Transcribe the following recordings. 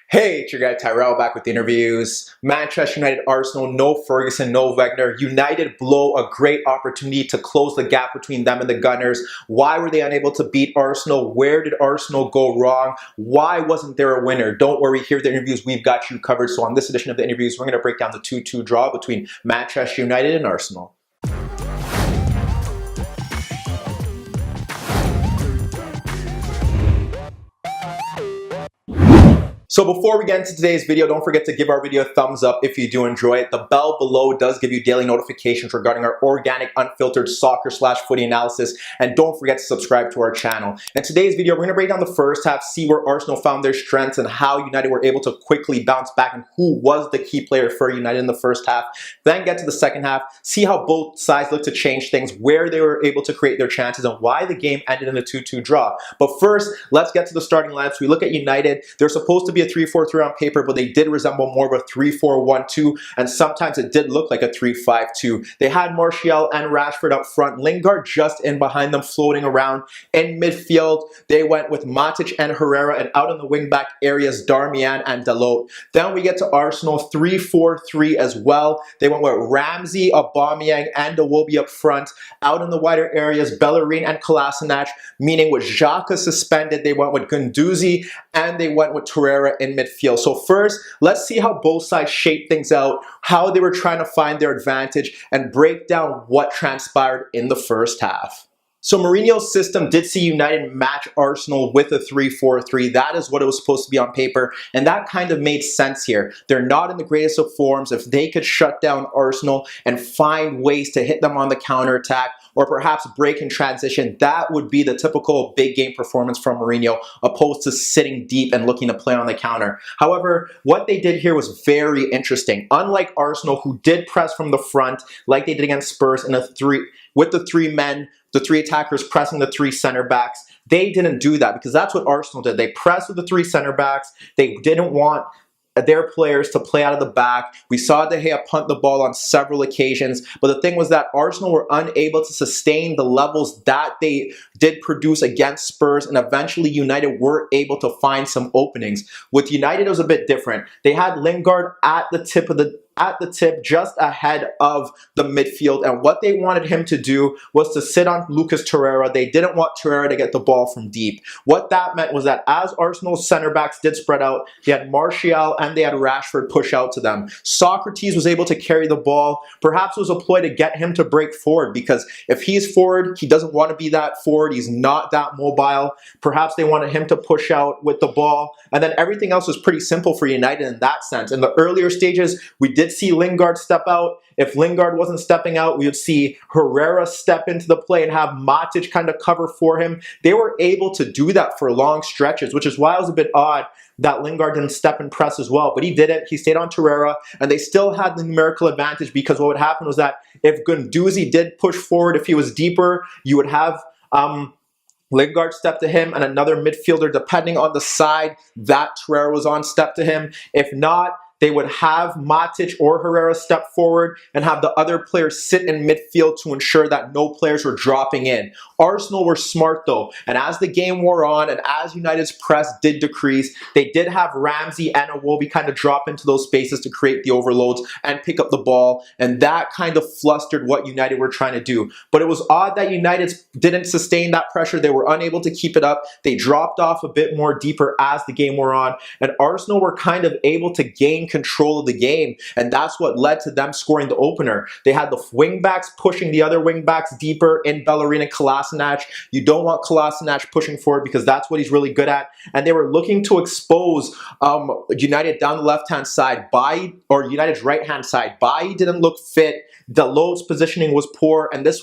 Hey, it's your guy Tyrrell back with the interviews. Manchester United, Arsenal, no Ferguson, no Wenger. United blow a great opportunity to close the gap between them and the Gunners. Why were they unable to beat Arsenal? Where did Arsenal go wrong? Why wasn't there a winner? Don't worry, here at the interviews, we've got you covered. So on this edition of the interviews, we're going to break down the 2-2 draw between Manchester United and Arsenal. So before we get into today's video, don't forget to give our video a thumbs up if you do enjoy it. The bell below does give you daily notifications regarding our organic, unfiltered soccer/footy analysis. And don't forget to subscribe to our channel. In today's video, we're going to break down the first half, see where Arsenal found their strengths and how United were able to quickly bounce back and who was the key player for United in the first half. Then get to the second half, see how both sides look to change things, where they were able to create their chances, and why the game ended in a 2-2 draw. But first, let's get to the starting lineups. We look at United. They're supposed to be a 3-4-3 on paper, but they did resemble more of a 3-4-1-2, and sometimes it did look like a 3-5-2. They had Martial and Rashford up front, Lingard just in behind them, floating around. In midfield, they went with Matic and Herrera, and out in the wing-back areas, Aubameyang and Dalot. Then we get to Arsenal, 3-4-3 as well. They went with Ramsey, Aubameyang, and Iwobi up front. Out in the wider areas, Bellerin and Kolasinac, meaning with Xhaka suspended, they went with Guendouzi, and they went with Tyrrell in midfield. So first, let's see how both sides shaped things out, how they were trying to find their advantage, and break down what transpired in the first half. So Mourinho's system did see United match Arsenal with a 3-4-3. That is what it was supposed to be on paper, and that kind of made sense here. They're not in the greatest of forms. If they could shut down Arsenal and find ways to hit them on the counterattack, or perhaps break in transition, that would be the typical big game performance from Mourinho, opposed to sitting deep and looking to play on the counter. However, what they did here was very interesting. Unlike Arsenal, who did press from the front, like they did against Spurs with the three men, the three attackers pressing the three center backs, they didn't do that because that's what Arsenal did. They pressed with the three center backs. They didn't want their players to play out of the back. We saw De Gea punt the ball on several occasions, but the thing was that Arsenal were unable to sustain the levels that they did produce against Spurs, and eventually United were able to find some openings. With United, it was a bit different. They had Lingard at the tip just ahead of the midfield, and what they wanted him to do was to sit on Lucas Torreira. They didn't want Torreira to get the ball from deep. What that meant was that as Arsenal's center backs did spread out, they had Martial and they had Rashford push out to them. Socrates was able to carry the ball. Perhaps it was a ploy to get him to break forward, because if he's forward, he doesn't want to be that forward. He's not that mobile. Perhaps they wanted him to push out with the ball, and then everything else was pretty simple for United in that sense. In the earlier stages, we did see Lingard step out. If Lingard wasn't stepping out, we would see Herrera step into the play and have Matic kind of cover for him. They were able to do that for long stretches, which is why it was a bit odd that Lingard didn't step and press as well. But he did it. He stayed on Torreira, and they still had the numerical advantage, because what would happen was that if Guendouzi did push forward, if he was deeper, you would have Lingard step to him, and another midfielder, depending on the side that Tyrrell was on, step to him. If not, they would have Matic or Herrera step forward and have the other players sit in midfield to ensure that no players were dropping in. Arsenal were smart though, and as the game wore on and as United's press did decrease, they did have Ramsey and Iwobi kind of drop into those spaces to create the overloads and pick up the ball, and that kind of flustered what United were trying to do. But it was odd that United didn't sustain that pressure. They were unable to keep it up. They dropped off a bit more deeper as the game wore on, and Arsenal were kind of able to gain control of the game, and that's what led to them scoring the opener. They had the wing-backs pushing the other wing-backs deeper in Bellerin and Kolasinac. You don't want Kolasinac pushing forward because that's what he's really good at, and they were looking to expose United down the left-hand side, or United's right-hand side. Bailly didn't look fit. Dalot's positioning was poor, and this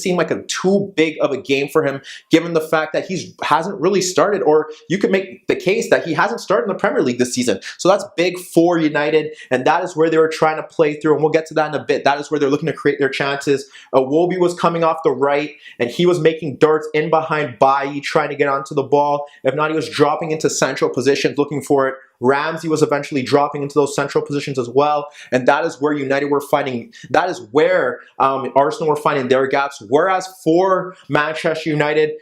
seemed like too big of a game for him, given the fact that he hasn't really started, or you could make the case that he hasn't started in the Premier League this season. So that's big for United, and that is where they were trying to play through, and we'll get to that in a bit. That is where they're looking to create their chances. Iwobi was coming off the right, and he was making darts in behind Bailly, trying to get onto the ball. If not, he was dropping into central positions, looking for it. Ramsey was eventually dropping into those central positions as well, and that is where United were finding, that is where Arsenal were finding their gaps. Whereas for Manchester United,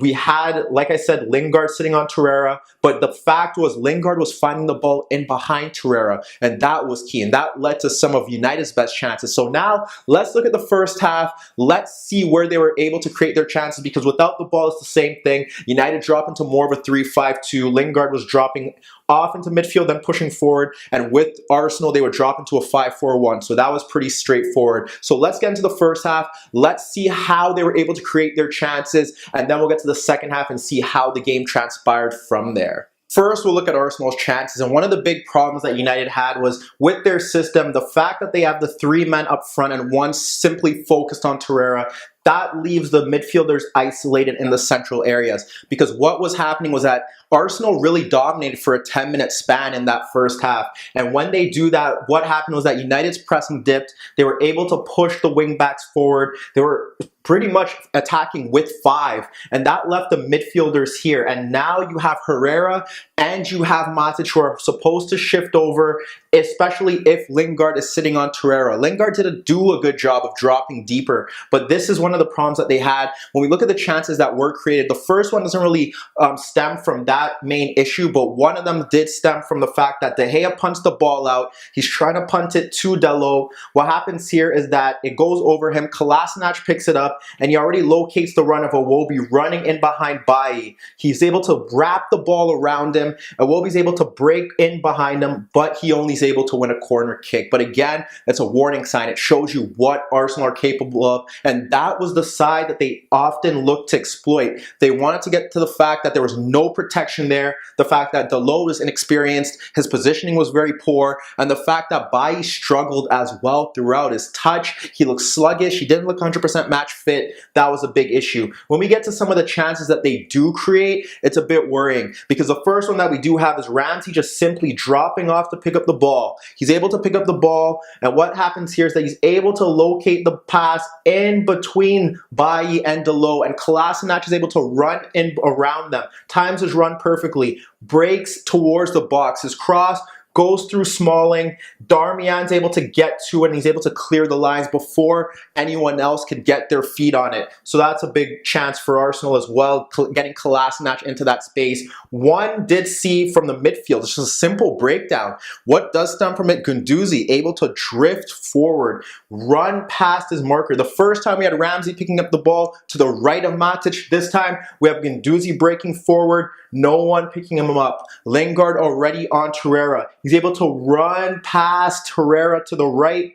we had, like I said, Lingard sitting on Tyrrell, but the fact was Lingard was finding the ball in behind Tyrrell, and that was key, and that led to some of United's best chances. So now let's look at the first half. Let's see where they were able to create their chances, because without the ball, it's the same thing. United dropped into more of a 3-5-2. Lingard was dropping off into midfield, then pushing forward, and with Arsenal, they would drop into a 5-4-1. So that was pretty straightforward. So let's get into the first half. Let's see how they were able to create their chances, and then we'll get to the second half and see how the game transpired from there. First, we'll look at Arsenal's chances, and one of the big problems that United had was with their system, the fact that they have the 3 men up front and one simply focused on Tyrrell. That leaves the midfielders isolated in the central areas, because what was happening was that Arsenal really dominated for a 10-minute span in that first half. And when they do that, what happened was that United's pressing dipped. They were able to push the wing backs forward. They were pretty much attacking with 5, and that left the midfielders here. And now you have Herrera and you have Mata, who are supposed to shift over, especially if Lingard is sitting on Tyrrell. Lingard didn't do a good job of dropping deeper, but this is one of the problems that they had. When we look at the chances that were created, the first one doesn't really stem from that main issue, but one of them did stem from the fact that De Gea punts the ball out. He's trying to punt it to Dalot. What happens here is that it goes over him. Kolasinac picks it up, and he already locates the run of Iwobi running in behind Bailly. He's able to wrap the ball around him. Iwobi's able to break in behind him, but he only is able to win a corner kick. But again, it's a warning sign. It shows you what Arsenal are capable of, and that was the side that they often look to exploit. They wanted to get to the fact that there was no protection there, the fact that Dalot was inexperienced, his positioning was very poor, and the fact that Bailly struggled as well throughout. His touch, he looked sluggish, he didn't look 100% match fit. That was a big issue. When we get to some of the chances that they do create, it's a bit worrying, because the first one that we do have is Ramsey just simply dropping off to pick up the ball. He's able to pick up the ball, and what happens here is that he's able to locate the pass in between Bailly and Dalot, and Kolasinac is able to run in around them, times his run perfectly, breaks towards the box. His cross goes through Smalling. Darmian's able to get to it, and he's able to clear the lines before anyone else could get their feet on it. So that's a big chance for Arsenal as well, getting Kolasinac into that space. One did see from the midfield, it's just a simple breakdown. What does stem from it? Guendouzi able to drift forward, run past his marker. The first time we had Ramsey picking up the ball to the right of Matic. This time we have Guendouzi breaking forward, no one picking him up. Lingard already on Tyrrell. He's able to run past Herrera to the right.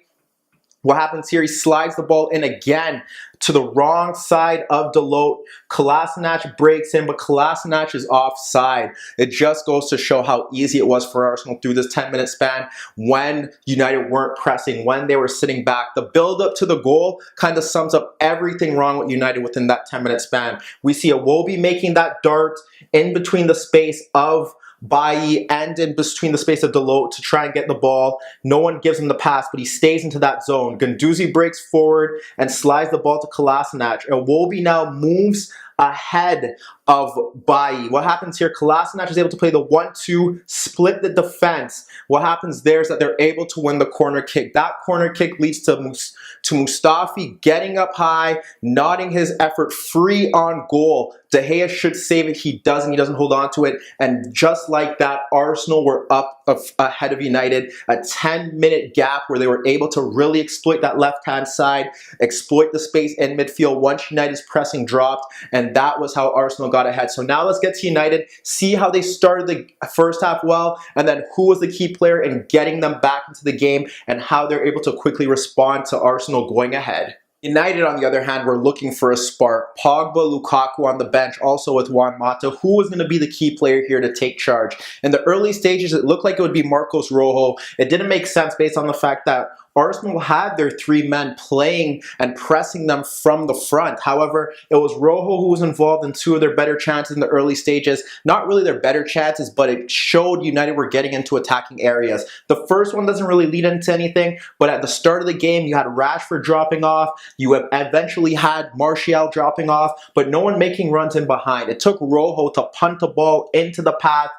What happens here? He slides the ball in again to the wrong side of Dalot. Kolasinac breaks in, but Kolasinac is offside. It just goes to show how easy it was for Arsenal through this 10-minute span when United weren't pressing, when they were sitting back. The build-up to the goal kind of sums up everything wrong with United within that 10-minute span. We see Iwobi making that dart in between the space of Bailly and in between the space of Dalot to try and get the ball. No one gives him the pass, but he stays into that zone. Guendouzi breaks forward and slides the ball to Kolasinac. Iwobi now moves ahead of Bailly. What happens here? Kolasinac is able to play the 1-2, split the defense. What happens there is that they're able to win the corner kick. That corner kick leads to Mustafi getting up high, nodding his effort free on goal. De Gea should save it. He doesn't. He doesn't hold on to it. And just like that, Arsenal were up ahead of United. A 10-minute gap where they were able to really exploit that left-hand side, exploit the space in midfield once United's pressing dropped, and that was how Arsenal got ahead. So now let's get to United, see how they started the first half well, and then who was the key player in getting them back into the game, and how they're able to quickly respond to Arsenal going ahead. United, on the other hand, were looking for a spark. Pogba, Lukaku on the bench, also with Juan Mata. Who was going to be the key player here to take charge? In the early stages, it looked like it would be Marcos Rojo. It didn't make sense based on the fact that Arsenal had their 3 men playing and pressing them from the front. However, it was Rojo who was involved in 2 of their better chances in the early stages. Not really their better chances, but it showed United were getting into attacking areas. The first one doesn't really lead into anything, but at the start of the game, you had Rashford dropping off. You have eventually had Martial dropping off, but no one making runs in behind. It took Rojo to punt the ball into the path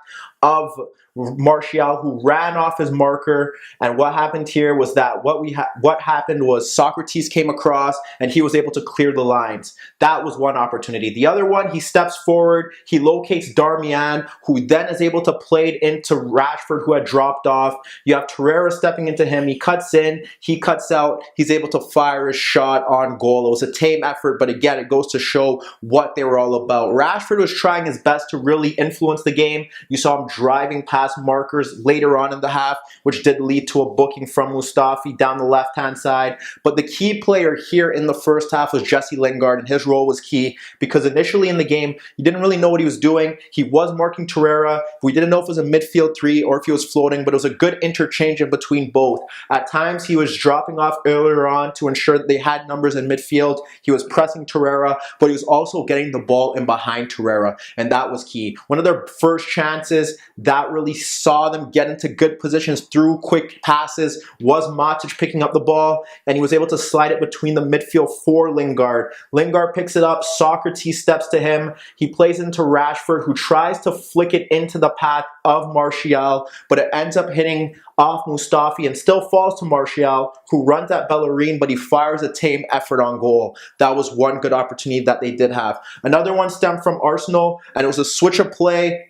of Martial, who ran off his marker. And what happened here was that what happened was Socrates came across and he was able to clear the lines. That was one opportunity. The other one, he steps forward, he locates Aubameyang, who then is able to play it into Rashford, who had dropped off. You have Tyrrell stepping into him. He cuts in, he cuts out. He's able to fire his shot on goal. It was a tame effort, but again, it goes to show what they were all about. Rashford was trying his best to really influence the game. You saw him driving past markers later on in the half, which did lead to a booking from Mustafi down the left-hand side. But the key player here in the first half was Jesse Lingard, and his role was key because initially in the game, you didn't really know what he was doing. He was marking Tyrrell. We didn't know if it was a midfield three or if he was floating, but it was a good interchange in between both. At times, he was dropping off earlier on to ensure that they had numbers in midfield. He was pressing Tyrrell, but he was also getting the ball in behind Tyrrell, and that was key. One of their first chances that really saw them get into good positions through quick passes was Matic picking up the ball, and he was able to slide it between the midfield for Lingard. Lingard picks it up, Socrates steps to him, he plays into Rashford, who tries to flick it into the path of Martial, but it ends up hitting off Mustafi and still falls to Martial, who runs at Bellerin, but he fires a tame effort on goal. That was one good opportunity that they did have. Another one stemmed from Arsenal, and it was a switch of play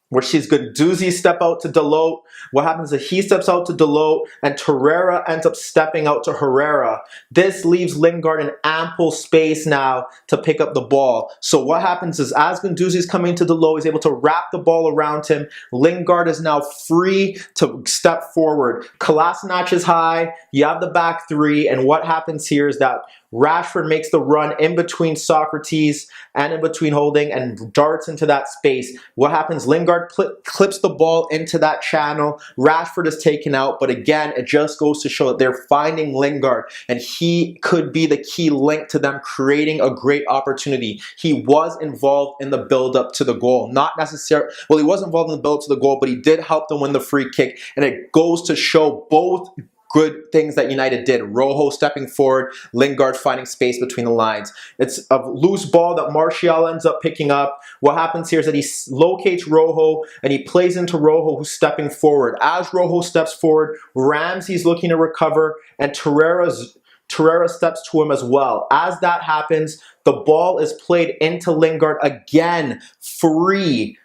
where she's Guendouzi step out to Dalot. What happens is he steps out to Dalot and Tyrrell ends up stepping out to Herrera. This leaves Lingard in ample space now to pick up the ball. So what happens is as Guendouzi is coming to Dalot, he's able to wrap the ball around him. Lingard is now free to step forward. Kolasinac is high, you have the back three, and what happens here is that Rashford makes the run in between Socrates and in between Holding and darts into that space. What happens? Lingard clips the ball into that channel. Rashford is taken out, but again, it just goes to show that they're finding Lingard, and he could be the key link to them creating a great opportunity. He was involved in the build-up to the goal. Not necessarily, well, he was involved in the build-up to the goal, but he did help them win the free kick, and it goes to show both good things that United did. Rojo stepping forward, Lingard finding space between the lines. It's a loose ball that Martial ends up picking up. What happens here is that he locates Rojo and he plays into Rojo, who's stepping forward. As Rojo steps forward, Ramsey's looking to recover and Tyrrell steps to him as well. As that happens, the ball is played into Lingard again, free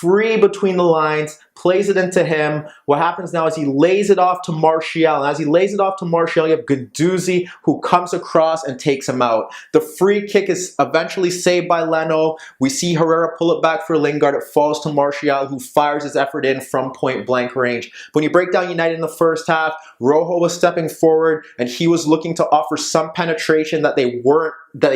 between the lines, plays it into him. What happens now is he lays it off to Martial. And as he lays it off to Martial, you have Guendouzi, who comes across and takes him out. The free kick is eventually saved by Leno. We see Herrera pull it back for Lingard. It falls to Martial, who fires his effort in from point blank range. When you break down United in the first half, Rojo was stepping forward and he was looking to offer some penetration that they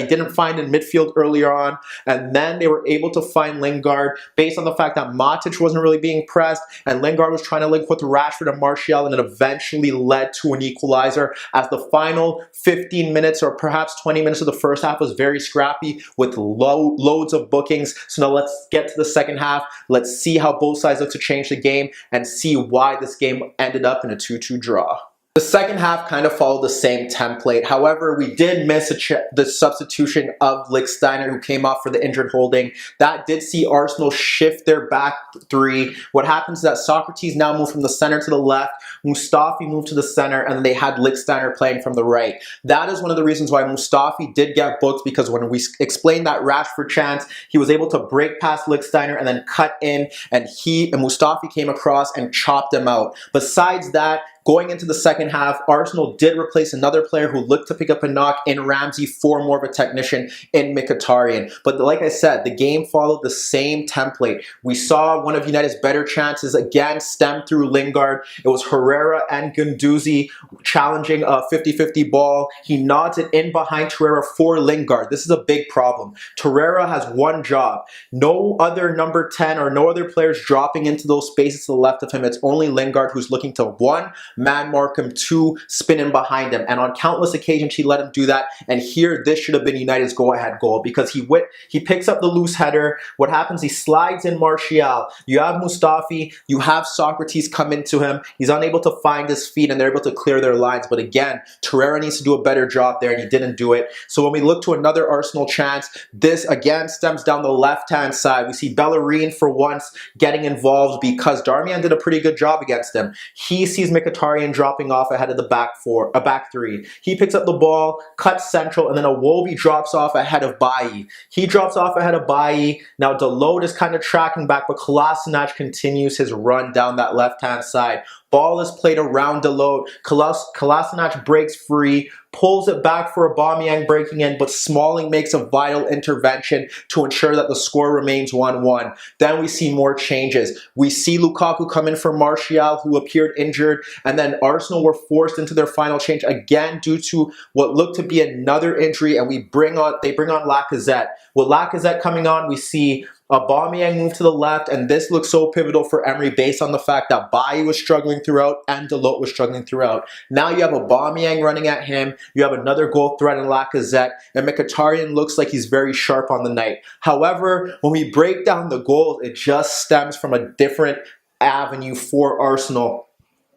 didn't find in midfield earlier on, and then they were able to find Lingard based on the fact that Matic wasn't really being pressed, and Lingard was trying to link with Rashford and Martial, and it eventually led to an equalizer as the final 15 minutes or perhaps 20 minutes of the first half was very scrappy with loads of bookings. So now let's get to the second half. Let's see how both sides look to change the game and see why this game ended up in a 2-2 draw. The second half kind of followed the same template. However, we did miss the substitution of Lichtsteiner, who came off for the injured Holding. That did see Arsenal shift their back three. What happens is that Socrates now moved from the center to the left, Mustafi moved to the center, and then they had Lichtsteiner playing from the right. That is one of the reasons why Mustafi did get booked, because when we explained that Rashford chance, he was able to break past Lichtsteiner and then cut in, and Mustafi came across and chopped him out. Besides that, going into the second half, Arsenal did replace another player who looked to pick up a knock in Ramsey for more of a technician in Mkhitaryan. But like I said, the game followed the same template. We saw one of United's better chances again stem through Lingard. It was Herrera and Guendouzi challenging a 50-50 ball. He nods it in behind Tyrrell for Lingard. This is a big problem. Tyrrell has one job. No other number 10 or no other players dropping into those spaces to the left of him. It's only Lingard who's looking to, one, man mark him to spin in behind him. And on countless occasions, he let him do that. And here, this should have been United's go-ahead goal because he picks up the loose header. What happens? He slides in Martial. You have Mustafi. You have Socrates come into him. He's unable to find his feet, and they're able to clear their lines. But again, Tyrrell needs to do a better job there, and he didn't do it. So when we look to another Arsenal chance, this again stems down the left-hand side. We see Bellerin for once getting involved because Darmian did a pretty good job against him. He sees Mkhitaryan dropping off ahead of the back three. He picks up the ball, cuts central, and then Iwobi drops off ahead of Bailly. He drops off ahead of Bailly. Now Dalot is kind of tracking back, but Kolasinac continues his run down that left-hand side. Ball is played around Dalot. Kolasinac breaks free, pulls it back for Aubameyang breaking in, but Smalling makes a vital intervention to ensure that the score remains 1-1. Then we see more changes. We see Lukaku come in for Martial, who appeared injured, and then Arsenal were forced into their final change again due to what looked to be another injury, and they bring on Lacazette. With Lacazette coming on, we see Aubameyang moved to the left, and this looks so pivotal for Emery based on the fact that Bailly was struggling throughout and Dalot was struggling throughout. Now you have Aubameyang running at him, you have another goal threat in Lacazette, and Mkhitaryan looks like he's very sharp on the night. However, when we break down the goals, it just stems from a different avenue for Arsenal.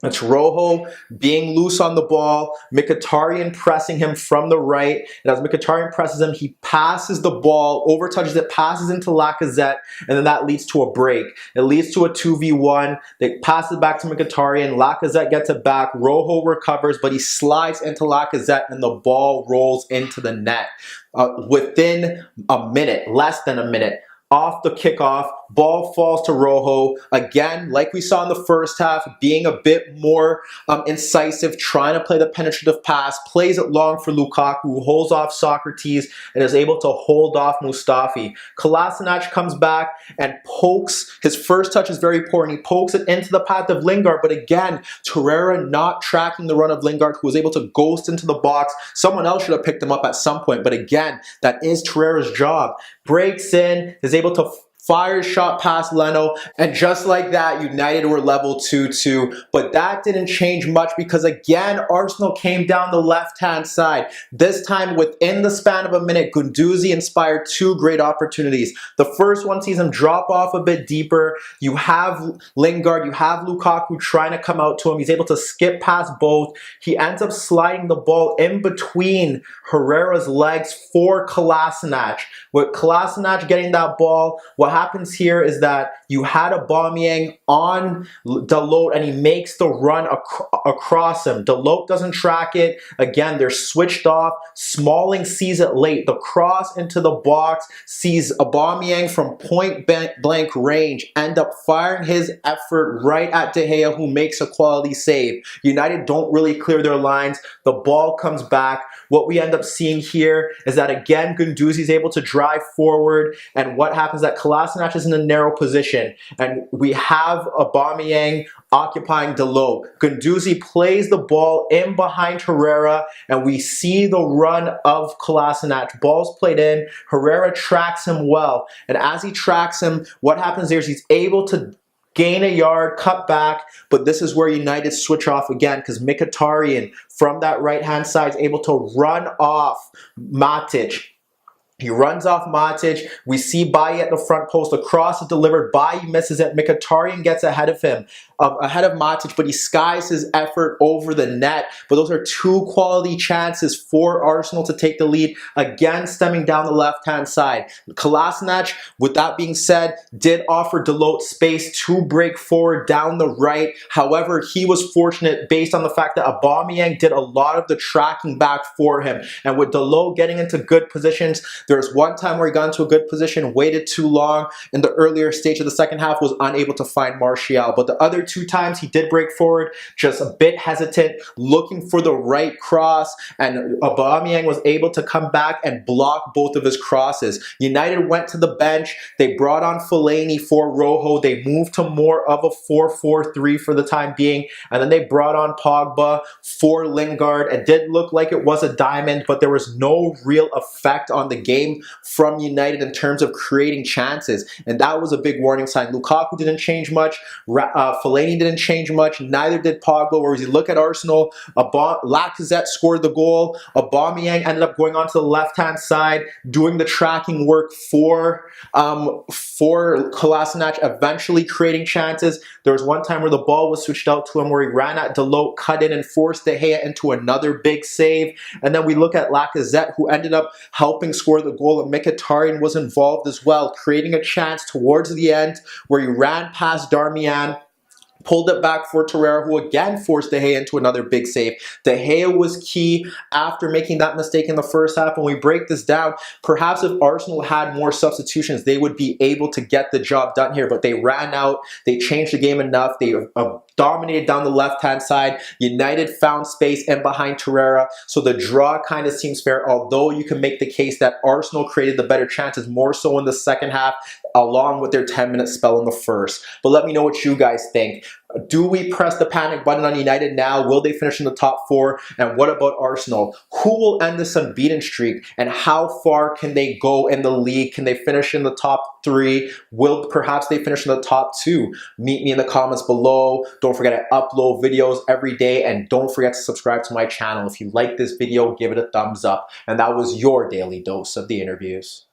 It's Rojo being loose on the ball, Mkhitaryan pressing him from the right, and as Mkhitaryan presses him, he passes the ball, overtouches it, passes into Lacazette, and then that leads to a break. It leads to a 2v1, they pass it back to Mkhitaryan, Lacazette gets it back, Rojo recovers, but he slides into Lacazette, and the ball rolls into the net. Within a minute, less than a minute, off the kickoff, ball falls to Rojo. Again, like we saw in the first half, being a bit more incisive, trying to play the penetrative pass, plays it long for Lukaku, who holds off Socrates and is able to hold off Mustafi. Kolasinac comes back and pokes. His first touch is very poor, and he pokes it into the path of Lingard. But again, Tyrrell not tracking the run of Lingard, who was able to ghost into the box. Someone else should have picked him up at some point. But again, that is Tyrrell's job. Breaks in, is able to fire shot past Leno, and just like that, United were level 2-2. But that didn't change much because again, Arsenal came down the left-hand side. This time, within the span of a minute, Guendouzi inspired two great opportunities. The first one sees him drop off a bit deeper. You have Lingard, you have Lukaku trying to come out to him. He's able to skip past both. He ends up sliding the ball in between Herrera's legs for Kolasinac. With Kolasinac getting that ball, what happens here is that you had Aubameyang on Dalot, and he makes the run across him. Dalot doesn't track it. Again, they're switched off. Smalling sees it late. The cross into the box sees Aubameyang from point-blank range end up firing his effort right at De Gea, who makes a quality save. United don't really clear their lines. The ball comes back. What we end up seeing here is that again, Guendouzi is able to drive forward, and what happens is that Kolasinac is in a narrow position, and we have Aubameyang occupying Dalot. Guendouzi plays the ball in behind Herrera, and we see the run of Kolasinac. Ball's played in, Herrera tracks him well, and as he tracks him, what happens there is he's able to gain a yard, cut back, but this is where United switch off again because Mkhitaryan from that right-hand side is able to run off Matic. He runs off Matic. We see Bailly at the front post. The cross is delivered. Bailly misses it. Mkhitaryan gets ahead of him, ahead of Matic, but he skies his effort over the net. But those are two quality chances for Arsenal to take the lead, again stemming down the left-hand side. Kolasinac, with that being said, did offer Dalot space to break forward down the right. However, he was fortunate based on the fact that Aubameyang did a lot of the tracking back for him. And with Dalot getting into good positions, there's one time where he got into a good position, waited too long in the earlier stage of the second half, was unable to find Martial. But the other two times he did break forward, just a bit hesitant, looking for the right cross, and Aubameyang was able to come back and block both of his crosses. United went to the bench. They brought on Fellaini for Rojo. They moved to more of a 4-4-3 for the time being, and then they brought on Pogba for Lingard. It did look like it was a diamond, but there was no real effect on the game game from United in terms of creating chances, and that was a big warning sign. Lukaku didn't change much, Fellaini didn't change much, neither did Pogba. Whereas you look at Arsenal, Lacazette scored the goal, Aubameyang ended up going onto the left-hand side, doing the tracking work for Kolasinac, eventually creating chances. There was one time where the ball was switched out to him where he ran at Dalot, cut in and forced De Gea into another big save. And then we look at Lacazette, who ended up helping score the goal, and Mkhitaryan was involved as well, creating a chance towards the end where he ran past Darmian, pulled it back for Tyrrell, who again forced De Gea into another big save. De Gea was key after making that mistake in the first half. When we break this down, perhaps if Arsenal had more substitutions, they would be able to get the job done here, but they ran out, they changed the game enough, they dominated down the left-hand side. United found space in behind Tyrrell, so the draw kind of seems fair, although you can make the case that Arsenal created the better chances more so in the second half, along with their 10-minute spell in the first. But let me know what you guys think. Do we press the panic button on United now? Will they finish in the top 4? And what about Arsenal? Who will end this unbeaten streak? And how far can they go in the league? Can they finish in the top 3? Will perhaps they finish in the top 2? Meet me in the comments below. Don't forget I upload videos every day. And don't forget to subscribe to my channel. If you like this video, give it a thumbs up. And that was your daily dose of the interviews.